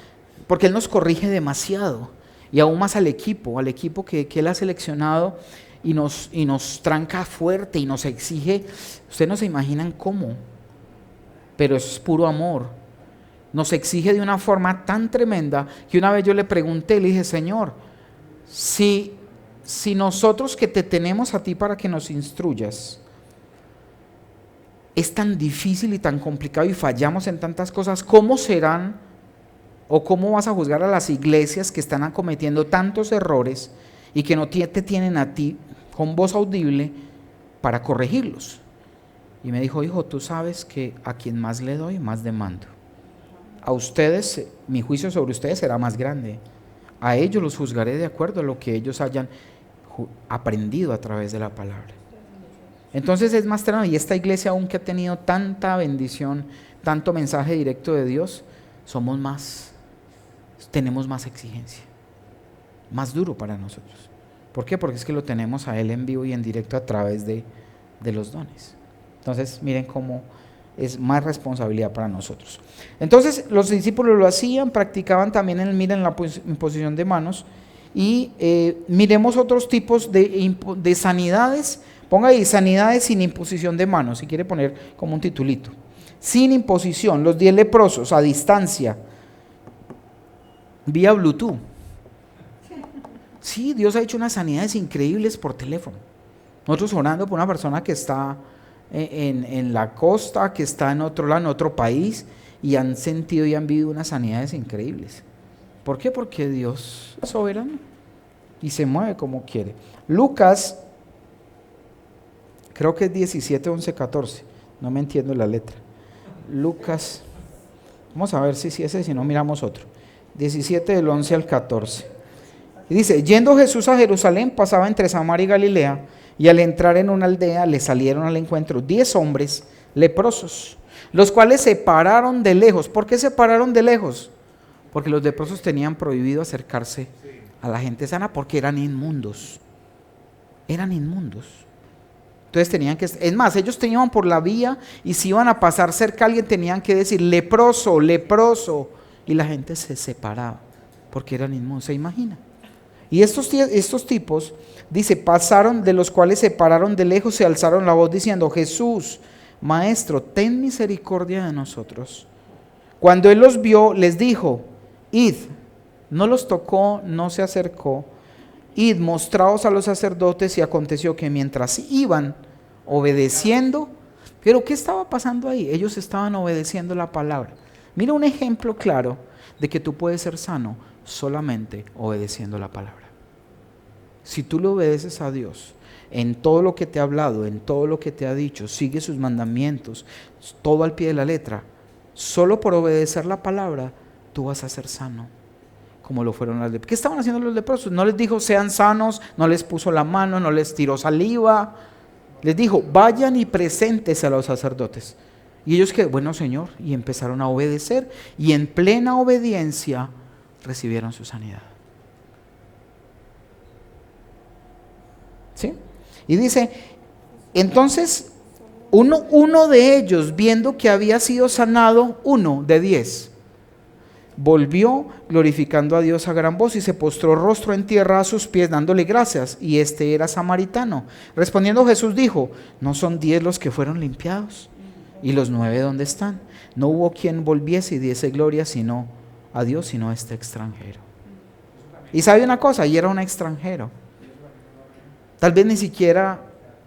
porque Él nos corrige demasiado, y aún más al equipo que Él ha seleccionado, y nos tranca fuerte y nos exige. Ustedes no se imaginan cómo, pero es puro amor. Nos exige de una forma tan tremenda que una vez yo le pregunté, le dije, Señor, si nosotros que te tenemos a ti para que nos instruyas, es tan difícil y tan complicado y fallamos en tantas cosas, ¿cómo serán o cómo vas a juzgar a las iglesias que están acometiendo tantos errores y que no te tienen a ti con voz audible para corregirlos? Y me dijo, hijo, tú sabes que a quien más le doy, más demando. A ustedes, mi juicio sobre ustedes será más grande. A ellos los juzgaré de acuerdo a lo que ellos hayan aprendido a través de la palabra. Entonces es más tremendo, y esta iglesia, aunque ha tenido tanta bendición, tanto mensaje directo de Dios, tenemos más exigencia, más duro para nosotros. ¿Por qué? Porque es que lo tenemos a Él en vivo y en directo a través de los dones. Entonces miren cómo es más responsabilidad para nosotros. Entonces los discípulos lo hacían, practicaban también miren la imposición de manos, y miremos otros tipos de sanidades. Ponga ahí, sanidades sin imposición de manos, si quiere poner como un titulito. Sin imposición, los 10 leprosos a distancia, vía Bluetooth. Sí, Dios ha hecho unas sanidades increíbles por teléfono. Nosotros orando por una persona que está en la costa, que está en otro lado, en otro país, y han sentido y han vivido unas sanidades increíbles. ¿Por qué? Porque Dios es soberano y se mueve como quiere. Lucas, creo que es 17, 11, 14. No me entiendo la letra. Lucas, vamos a ver si es ese, si no miramos otro. 17 del 11 al 14. Y dice, yendo Jesús a Jerusalén, pasaba entre Samaria y Galilea, y al entrar en una aldea le salieron al encuentro 10 hombres leprosos, los cuales se pararon de lejos. ¿Por qué se pararon de lejos? Porque los leprosos tenían prohibido acercarse a la gente sana porque eran inmundos. Eran inmundos. Entonces tenían que, es más, ellos iban por la vía y si iban a pasar cerca a alguien tenían que decir leproso, leproso, y la gente se separaba porque eran inmundos. ¿Se imagina? Y estos tipos, dice, pasaron, de los cuales se pararon de lejos, se alzaron la voz diciendo, Jesús, Maestro, ten misericordia de nosotros. Cuando él los vio, les dijo, id. No los tocó, no se acercó. Id, mostraos a los sacerdotes. Y aconteció que mientras iban obedeciendo, pero ¿qué estaba pasando ahí? Ellos estaban obedeciendo la palabra. Mira un ejemplo claro de que tú puedes ser sano solamente obedeciendo la palabra. Si tú le obedeces a Dios en todo lo que te ha hablado, en todo lo que te ha dicho, sigue sus mandamientos, todo al pie de la letra, solo por obedecer la palabra, tú vas a ser sano, como lo fueron las leprosos. ¿Qué estaban haciendo los leprosos? No les dijo sean sanos, no les puso la mano, no les tiró saliva, les dijo vayan y preséntese a los sacerdotes. Y ellos que, bueno Señor, y empezaron a obedecer, y en plena obediencia recibieron su sanidad. ¿Sí? Y dice, entonces uno de ellos, viendo que había sido sanado, 1 de 10, volvió glorificando a Dios a gran voz y se postró rostro en tierra a sus pies dándole gracias, y este era samaritano. Respondiendo Jesús dijo, ¿no son 10 los que fueron limpiados? ¿Y los 9 dónde están? No hubo quien volviese y diese gloria sino a Dios, sino a este extranjero. Y sabe una cosa, y era un extranjero. Tal vez ni siquiera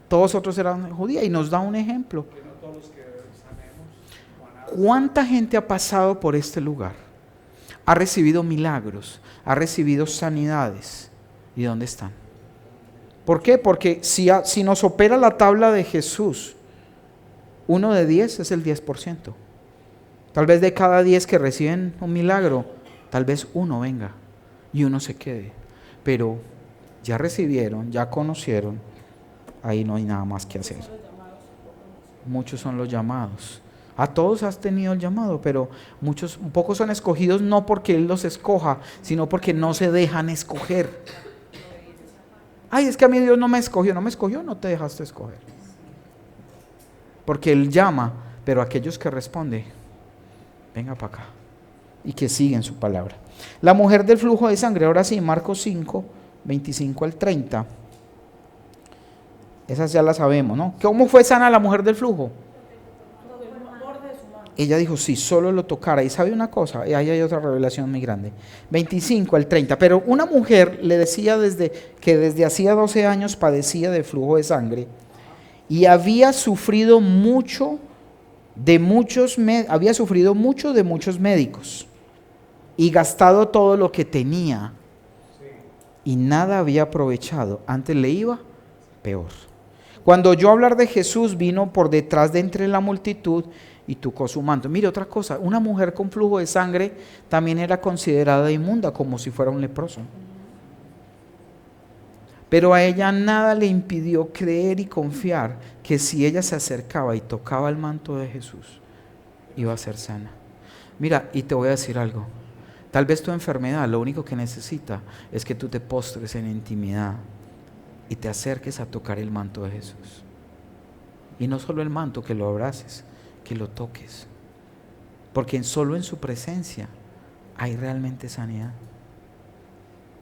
todos otros eran judíos, y nos da un ejemplo. ¿Cuánta gente ha pasado por este lugar? ha recibido milagros, ha recibido sanidades. ¿Y dónde están? ¿Por qué? Porque si nos opera la tabla de Jesús, 1 de 10 es el 10%. Tal vez de cada 10 que reciben un milagro, tal vez uno venga y uno se quede. Pero ya recibieron, ya conocieron, ahí no hay nada más que hacer. Muchos son los llamados. A todos has tenido el llamado, pero pocos son escogidos no porque Él los escoja, sino porque no se dejan escoger. Ay, es que a mí Dios no me escogió, no te dejaste escoger. Porque Él llama, pero aquellos que responden, venga para acá, y que siguen su palabra. La mujer del flujo de sangre, ahora sí, Marcos 5, 25 al 30. Esas ya las sabemos, ¿no? ¿Cómo fue sana la mujer del flujo? Ella dijo, si solo lo tocara. Y sabe una cosa, y ahí hay otra revelación muy grande. 25 al 30. Pero una mujer le decía que desde hacía 12 años padecía de flujo de sangre y había sufrido mucho de muchos médicos y gastado todo lo que tenía y nada había aprovechado. Antes le iba peor. Cuando oyó hablar de Jesús, vino por detrás de entre la multitud y tocó su manto. Mire otra cosa, una mujer con flujo de sangre también era considerada inmunda, como si fuera un leproso. Pero a ella nada le impidió creer y confiar que si ella se acercaba y tocaba el manto de Jesús, iba a ser sana. Mira, y te voy a decir algo, tal vez tu enfermedad lo único que necesita es que tú te postres en intimidad y te acerques a tocar el manto de Jesús. Y no solo el manto, que lo abraces, que lo toques, porque solo en su presencia hay realmente sanidad.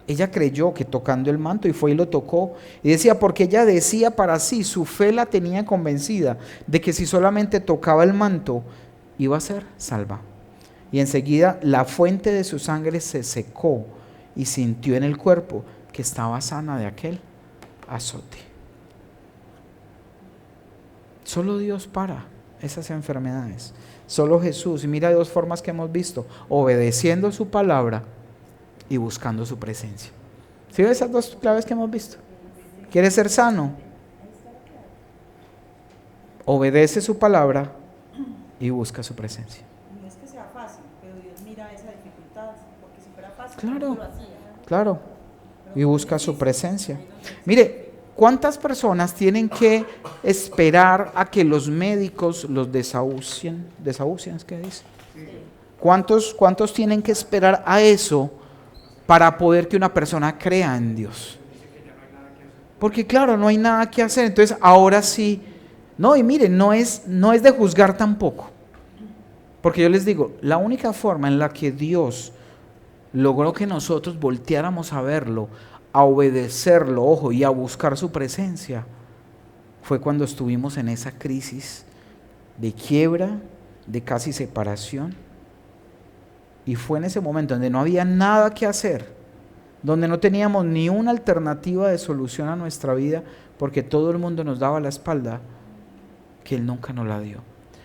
Ella creyó que tocando el manto y fue y lo tocó, y decía, porque ella decía para sí, su fe la tenía convencida de que si solamente tocaba el manto iba a ser salva. Y enseguida la fuente de su sangre se secó y sintió en el cuerpo que estaba sana de aquel azote. Solo Dios para esas enfermedades, solo Jesús. Y mira dos formas que hemos visto: obedeciendo su palabra y buscando su presencia. ¿Sí ves esas dos claves que hemos visto? ¿Quieres ser sano? Obedece su palabra y busca su presencia. No es que sea fácil, pero Dios mira esa dificultad, porque si fuera fácil, Claro, no lo hacía. claro. Y busca su presencia. Mire, ¿cuántas personas tienen que esperar a que los médicos los desahucien? ¿Desahucien es que dice? ¿Cuántos tienen que esperar a eso para poder que una persona crea en Dios? Porque claro, no hay nada que hacer. Entonces ahora sí, no, y miren, no es de juzgar tampoco. Porque yo les digo, la única forma en la que Dios logró que nosotros volteáramos a verlo, a obedecerlo, ojo, y a buscar su presencia, fue cuando estuvimos en esa crisis de quiebra, de casi separación. Y fue en ese momento donde no había nada que hacer, donde no teníamos ni una alternativa de solución a nuestra vida, porque todo el mundo nos daba la espalda, que Él nunca nos la dio.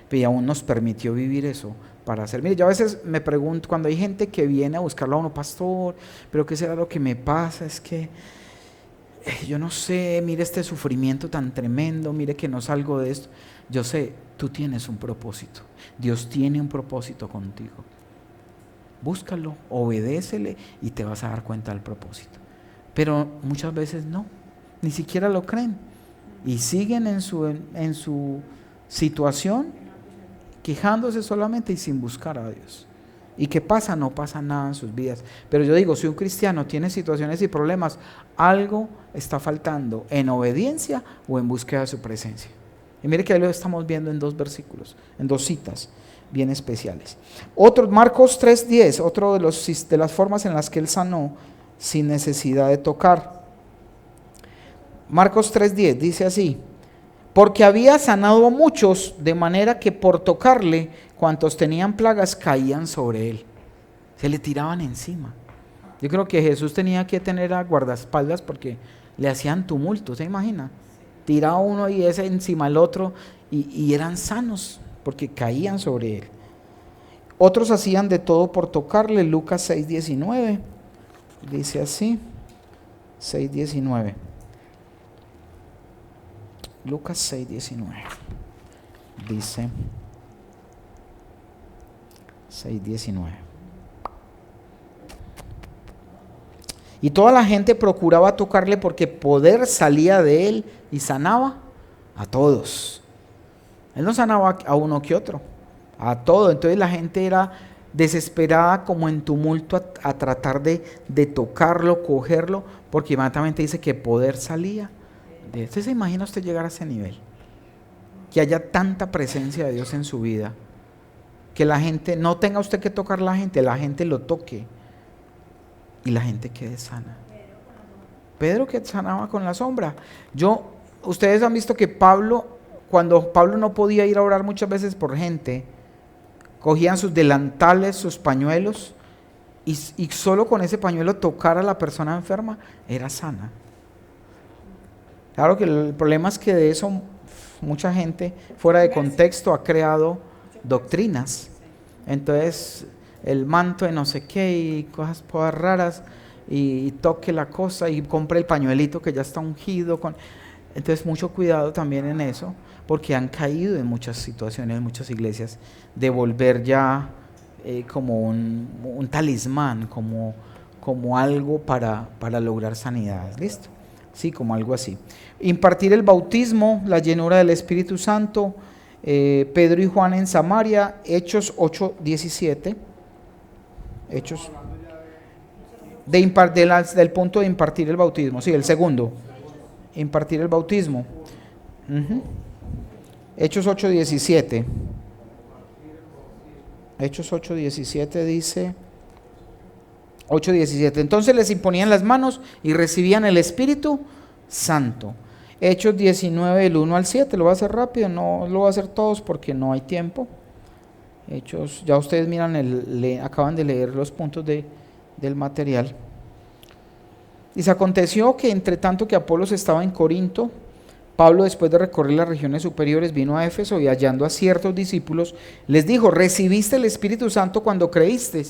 Y aún nos permitió vivir eso para hacer. Mire, yo a veces me pregunto, cuando hay gente que viene a buscarlo a uno, pastor, pero ¿qué será lo que me pasa? Es que yo no sé, mire este sufrimiento tan tremendo, mire que no salgo de esto. Yo sé, tú tienes un propósito. Dios tiene un propósito contigo. Búscalo, obedécele y te vas a dar cuenta del propósito. Pero muchas veces no, ni siquiera lo creen y siguen en su situación, quejándose solamente y sin buscar a Dios. ¿Y qué pasa? No pasa nada en sus vidas. Pero yo digo, si un cristiano tiene situaciones y problemas, algo está faltando en obediencia o en búsqueda de su presencia. Y mire que ahí lo estamos viendo en dos versículos, en dos citas bien especiales. Otro, Marcos 3:10, otro de las formas en las que Él sanó sin necesidad de tocar. Marcos 3:10 dice así: porque había sanado a muchos, de manera que por tocarle, cuantos tenían plagas caían sobre él. Se le tiraban encima. Yo creo que Jesús tenía que tener a guardaespaldas porque le hacían tumulto, ¿se imagina? Tiraba uno y ese encima el otro y eran sanos porque caían sobre él. Otros hacían de todo por tocarle. Lucas 6:19. Dice así. 6:19. Lucas 6:19. Dice 6:19. Y toda la gente procuraba tocarle porque poder salía de él y sanaba a todos. Él no sanaba a uno que otro, a todo. Entonces la gente era desesperada, como en tumulto, a tratar de tocarlo, cogerlo, porque inmediatamente dice que poder salía de él. ¿Usted se imagina usted llegar a ese nivel? Que haya tanta presencia de Dios en su vida, que la gente, no tenga usted que tocar la gente lo toque y la gente quede sana. Pedro que sanaba con la sombra. Ustedes han visto que cuando Pablo no podía ir a orar muchas veces por gente, cogían sus delantales, sus pañuelos, y solo con ese pañuelo tocar a la persona enferma, era sana. Claro que el problema es que de eso mucha gente fuera de contexto ha creado doctrinas. Entonces el manto de no sé qué y cosas todas raras, y toque la cosa y compre el pañuelito que ya está ungido con... Entonces mucho cuidado también en eso, porque han caído en muchas situaciones, en muchas iglesias, de volver ya como un talismán, como algo para lograr sanidad. ¿Listo? Sí, como algo así. Impartir el bautismo, la llenura del Espíritu Santo, Pedro y Juan en Samaria, Hechos 8:17. Hechos del punto de impartir el bautismo, sí, el segundo, impartir el bautismo. Hechos 8:17. Hechos 8:17 dice, 8:17, entonces les imponían las manos y recibían el Espíritu Santo. Hechos 19, del 1 al 7, lo voy a hacer rápido, no lo voy a hacer todos porque no hay tiempo. Hechos, ya ustedes miran, acaban de leer los puntos del material. Y se aconteció que entre tanto que Apolos estaba en Corinto, Pablo, después de recorrer las regiones superiores, vino a Éfeso y hallando a ciertos discípulos, les dijo, ¿recibiste el Espíritu Santo cuando creíste?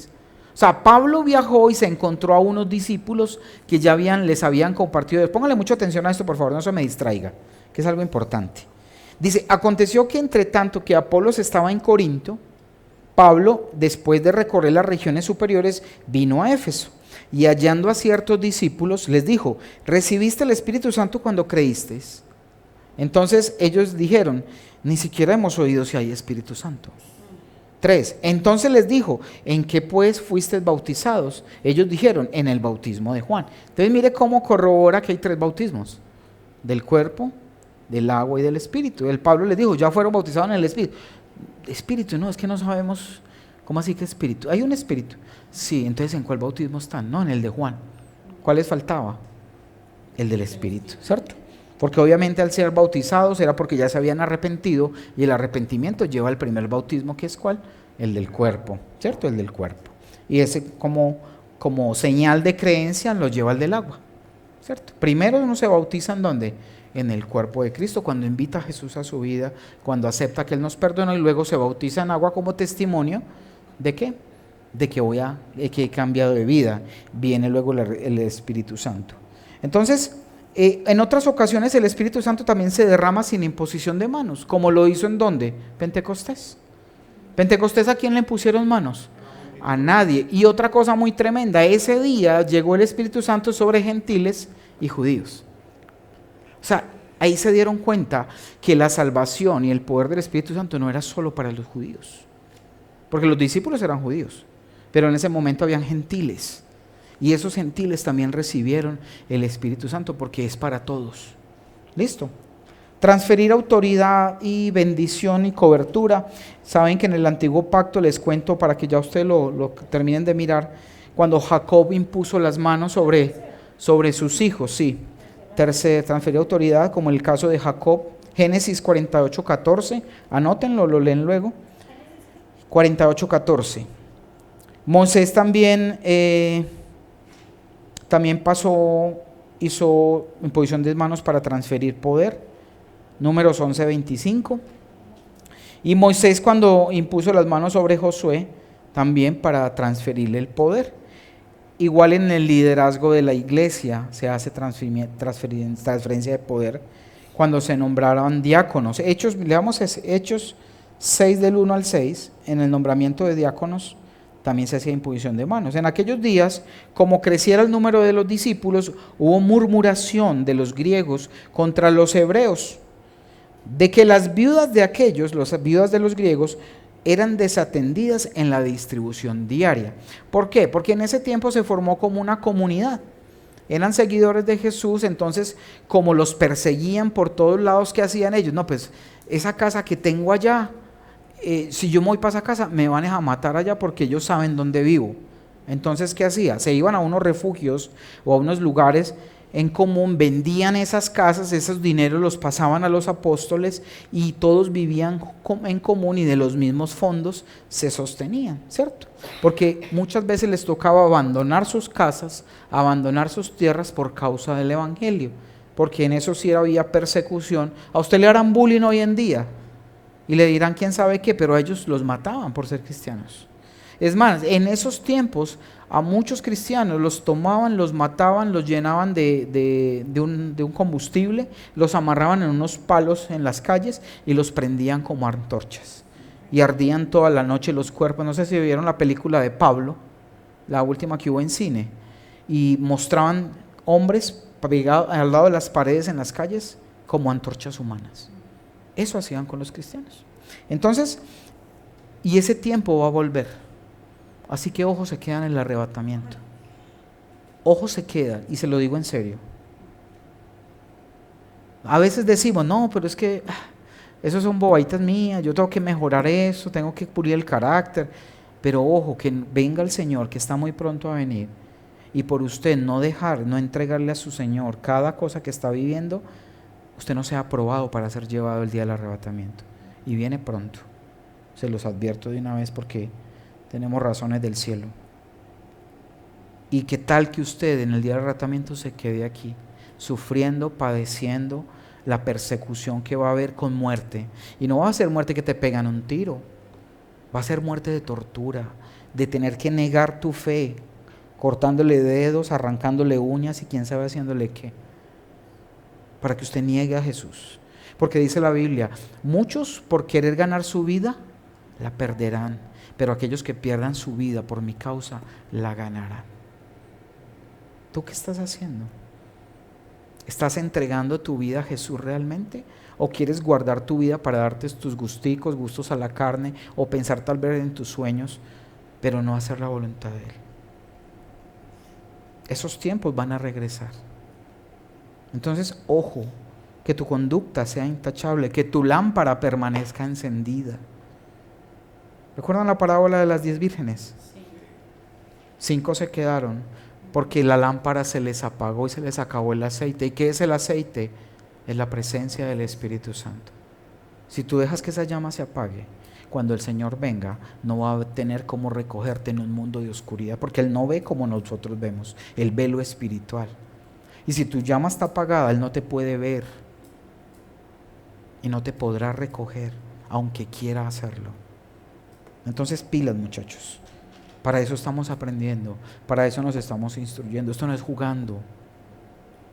O sea, Pablo viajó y se encontró a unos discípulos que ya les habían compartido. Póngale mucha atención a esto, por favor, no se me distraiga, que es algo importante. Dice, aconteció que entre tanto que Apolos estaba en Corinto, Pablo, después de recorrer las regiones superiores, vino a Éfeso y hallando a ciertos discípulos, les dijo, ¿recibiste el Espíritu Santo cuando creíste? Entonces ellos dijeron, ni siquiera hemos oído si hay Espíritu Santo. 3. Entonces les dijo, ¿en qué pues fuisteis bautizados? Ellos dijeron, en el bautismo de Juan. Entonces mire cómo corrobora que hay 3 bautismos, del cuerpo, del agua y del Espíritu. El Pablo les dijo, ya fueron bautizados en el Espíritu. Espíritu, no, es que no sabemos, ¿cómo así que Espíritu? ¿Hay un Espíritu? Sí, entonces ¿en cuál bautismo están? No, en el de Juan. ¿Cuál les faltaba? El del Espíritu, ¿cierto? Porque obviamente al ser bautizados era porque ya se habían arrepentido y el arrepentimiento lleva al primer bautismo, que es ¿cuál? El del cuerpo, ¿cierto? El del cuerpo. Y ese como señal de creencia lo lleva al del agua, ¿cierto? Primero uno se bautiza ¿en dónde? En el cuerpo de Cristo, cuando invita a Jesús a su vida, cuando acepta que Él nos perdonó y luego se bautiza en agua como testimonio ¿de qué? De que he cambiado de vida. Viene luego el Espíritu Santo. Entonces, en otras ocasiones el Espíritu Santo también se derrama sin imposición de manos, como lo hizo ¿en dónde? Pentecostés. ¿Pentecostés a quién le impusieron manos? A nadie. Y otra cosa muy tremenda, ese día llegó el Espíritu Santo sobre gentiles y judíos. O sea, ahí se dieron cuenta que la salvación y el poder del Espíritu Santo no era solo para los judíos, porque los discípulos eran judíos, pero en ese momento habían gentiles. Y esos gentiles también recibieron el Espíritu Santo porque es para todos. ¿Listo? Transferir autoridad y bendición y cobertura. Saben que en el antiguo pacto, les cuento para que ya ustedes lo terminen de mirar, cuando Jacob impuso las manos sobre sus hijos, sí. Transferir autoridad, como el caso de Jacob, Génesis 48:14, anótenlo, lo leen luego. 48:14. Moisés también hizo imposición de manos para transferir poder, Números 11:25. Y Moisés, cuando impuso las manos sobre Josué, también para transferirle el poder. Igual en el liderazgo de la iglesia se hace transferencia de poder cuando se nombraron diáconos. Leamos Hechos 6 del 1 al 6, en el nombramiento de diáconos también se hacía imposición de manos. En aquellos días, como creciera el número de los discípulos, hubo murmuración de los griegos contra los hebreos, de que las viudas de aquellos, las viudas de los griegos, eran desatendidas en la distribución diaria. ¿Por qué? Porque en ese tiempo se formó como una comunidad. Eran seguidores de Jesús, entonces como los perseguían por todos lados, ¿qué hacían ellos? No, pues esa casa que tengo allá, si yo me voy para esa casa, me van a matar allá porque ellos saben dónde vivo. Entonces, ¿qué hacía? Se iban a unos refugios o a unos lugares en común, vendían esas casas, esos dineros los pasaban a los apóstoles y todos vivían en común y de los mismos fondos se sostenían, ¿cierto? Porque muchas veces les tocaba abandonar sus casas, abandonar sus tierras por causa del evangelio, porque en eso sí había persecución. A usted le harán bullying hoy en día y le dirán quién sabe qué, pero a ellos los mataban por ser cristianos. Es más, en esos tiempos a muchos cristianos los tomaban, los mataban, los llenaban de un combustible, los amarraban en unos palos en las calles y los prendían como antorchas. Y ardían toda la noche los cuerpos. No sé si vieron la película de Pablo, la última que hubo en cine, y mostraban hombres pegados al lado de las paredes en las calles como antorchas humanas. Eso hacían con los cristianos. Entonces, y ese tiempo va a volver. Así que ojos se quedan en el arrebatamiento. Ojos se quedan, y se lo digo en serio. A veces decimos, no, pero es que eso son bobaditas mías, yo tengo que mejorar eso, tengo que pulir el carácter. Pero ojo, que venga el Señor, que está muy pronto a venir, y por usted no entregarle a su Señor cada cosa que está viviendo, usted no sea aprobado para ser llevado el día del arrebatamiento. Y viene pronto. Se los advierto de una vez porque tenemos razones del cielo. Y qué tal que usted en el día del arrebatamiento se quede aquí, sufriendo, padeciendo la persecución que va a haber con muerte. Y no va a ser muerte que te pegan un tiro, va a ser muerte de tortura, de tener que negar tu fe, cortándole dedos, arrancándole uñas y quién sabe haciéndole qué, para que usted niegue a Jesús. Porque dice la Biblia, muchos por querer ganar su vida, la perderán, pero aquellos que pierdan su vida por mi causa, la ganarán. ¿Tú qué estás haciendo? ¿Estás entregando tu vida a Jesús realmente? ¿O quieres guardar tu vida para darte tus gustos a la carne, o pensar tal vez en tus sueños, pero no hacer la voluntad de Él? Esos tiempos van a regresar. Entonces, ojo, que tu conducta sea intachable, que tu lámpara permanezca encendida. ¿Recuerdan la parábola de las 10 vírgenes? Sí. 5 se quedaron porque la lámpara se les apagó y se les acabó el aceite. ¿Y qué es el aceite? Es la presencia del Espíritu Santo. Si tú dejas que esa llama se apague, cuando el Señor venga, no va a tener cómo recogerte en un mundo de oscuridad, porque Él no ve como nosotros vemos, Él ve lo espiritual. Y si tu llama está apagada, Él no te puede ver y no te podrá recoger, aunque quiera hacerlo. Entonces, pilas, muchachos. Para eso estamos aprendiendo, para eso nos estamos instruyendo. Esto no es jugando.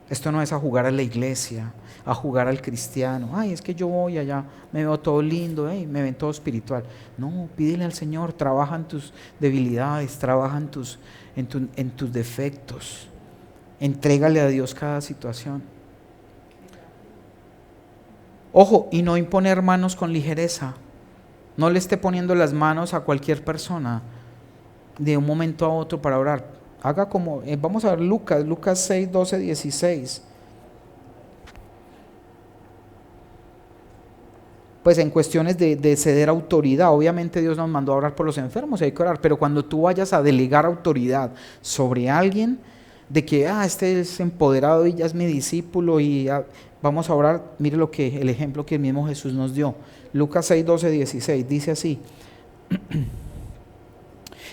Esto no es a jugar a la iglesia, a jugar al cristiano. Ay, es que yo voy allá, me veo todo lindo, me ven todo espiritual. No, pídele al Señor, trabaja en tus debilidades, trabaja en tus defectos. Entrégale a Dios cada situación. Ojo, y no imponer manos con ligereza. No le esté poniendo las manos a cualquier persona de un momento a otro para orar. Haga como, vamos a ver Lucas 6, 12, 16. Pues en cuestiones de ceder autoridad, obviamente Dios nos mandó a orar por los enfermos y hay que orar, pero cuando tú vayas a delegar autoridad sobre alguien, de que este es empoderado y ya es mi discípulo y vamos a orar, mire el ejemplo que el mismo Jesús nos dio. Lucas 6, 12, 16, dice así.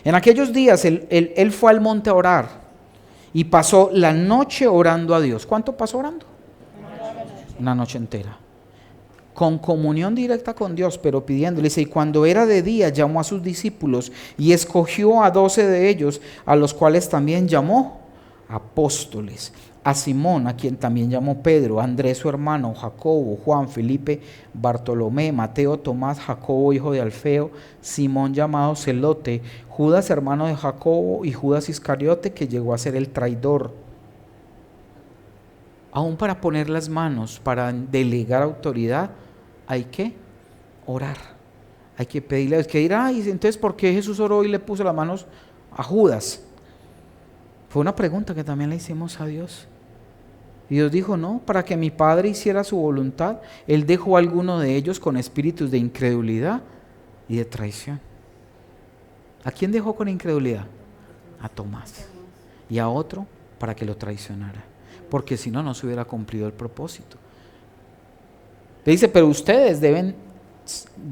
En aquellos días él fue al monte a orar y pasó la noche orando a Dios. ¿Cuánto pasó orando? Una noche entera. con comunión directa con Dios, pero pidiéndole. Dice, y cuando era de día llamó a sus discípulos y escogió a 12 de ellos, a los cuales también llamó apóstoles. A Simón, a quien también llamó Pedro, a Andrés su hermano, Jacobo, Juan, Felipe, Bartolomé, Mateo, Tomás, Jacobo hijo de Alfeo, Simón llamado Celote, Judas hermano de Jacobo y Judas Iscariote, que llegó a ser el traidor. Aún para poner las manos, para delegar autoridad, hay que orar, hay que pedirle. Es que dirá, ay, entonces ¿por qué Jesús oró y le puso las manos a Judas? Fue una pregunta que también le hicimos a Dios. Y Dios dijo, no, para que mi Padre hiciera su voluntad, Él dejó a alguno de ellos con espíritus de incredulidad y de traición. ¿A quién dejó con incredulidad? A Tomás. Y a otro para que lo traicionara, porque si no, no se hubiera cumplido el propósito. Le dice, pero ustedes deben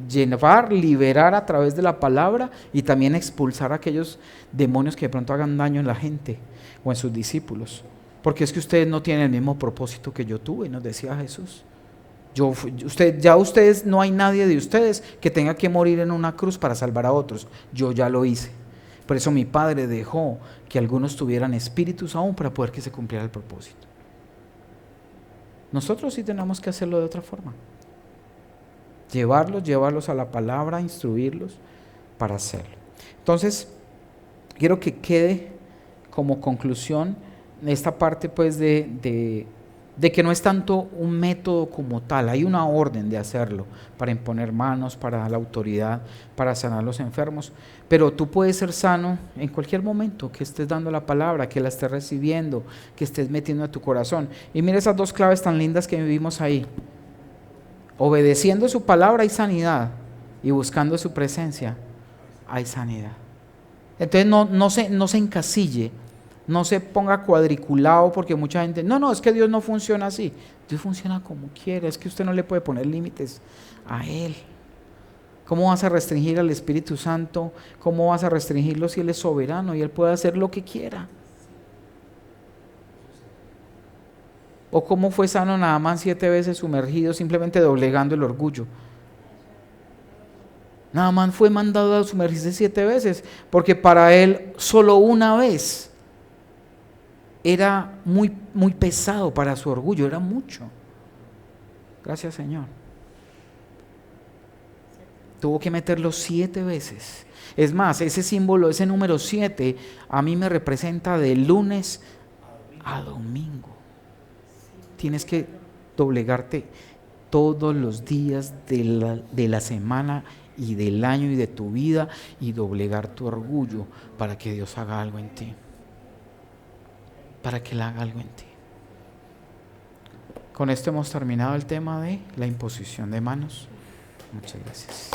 llevar, liberar a través de la palabra y también expulsar a aquellos demonios que de pronto hagan daño en la gente o en sus discípulos, porque es que ustedes no tienen el mismo propósito que yo tuve, nos decía Jesús. Ustedes no hay nadie de ustedes que tenga que morir en una cruz para salvar a otros. Yo ya lo hice. Por eso mi Padre dejó que algunos tuvieran espíritus aún para poder que se cumpliera el propósito. Nosotros sí tenemos que hacerlo de otra forma. Llevarlos a la palabra, instruirlos para hacerlo. Entonces, quiero que quede como conclusión esta parte pues de que no es tanto un método como tal, hay una orden de hacerlo, para imponer manos, para dar la autoridad, para sanar a los enfermos, pero tú puedes ser sano en cualquier momento que estés dando la palabra, que la estés recibiendo, que estés metiendo a tu corazón. Y mira esas dos claves tan lindas que vivimos ahí. Obedeciendo su palabra hay sanidad, y buscando su presencia hay sanidad. Entonces no se encasille, no se ponga cuadriculado, porque mucha gente, no, es que Dios no funciona así. Dios funciona como quiere, es que usted no le puede poner límites a Él. ¿Cómo vas a restringir al Espíritu Santo? ¿Cómo vas a restringirlo si Él es soberano y Él puede hacer lo que quiera? ¿O cómo fue sano Naamán 7 veces sumergido, simplemente doblegando el orgullo? Naamán fue mandado a sumergirse 7 veces, porque para él solo una vez era muy, muy pesado para su orgullo, era mucho. Gracias, Señor. Tuvo que meterlo 7 veces. Es más, ese símbolo, ese número 7, a mí me representa de lunes a domingo. Tienes que doblegarte todos los días de la semana y del año y de tu vida, y doblegar tu orgullo para que Dios haga algo en ti. Para que Él haga algo en ti. Con esto hemos terminado el tema de la imposición de manos. Muchas gracias.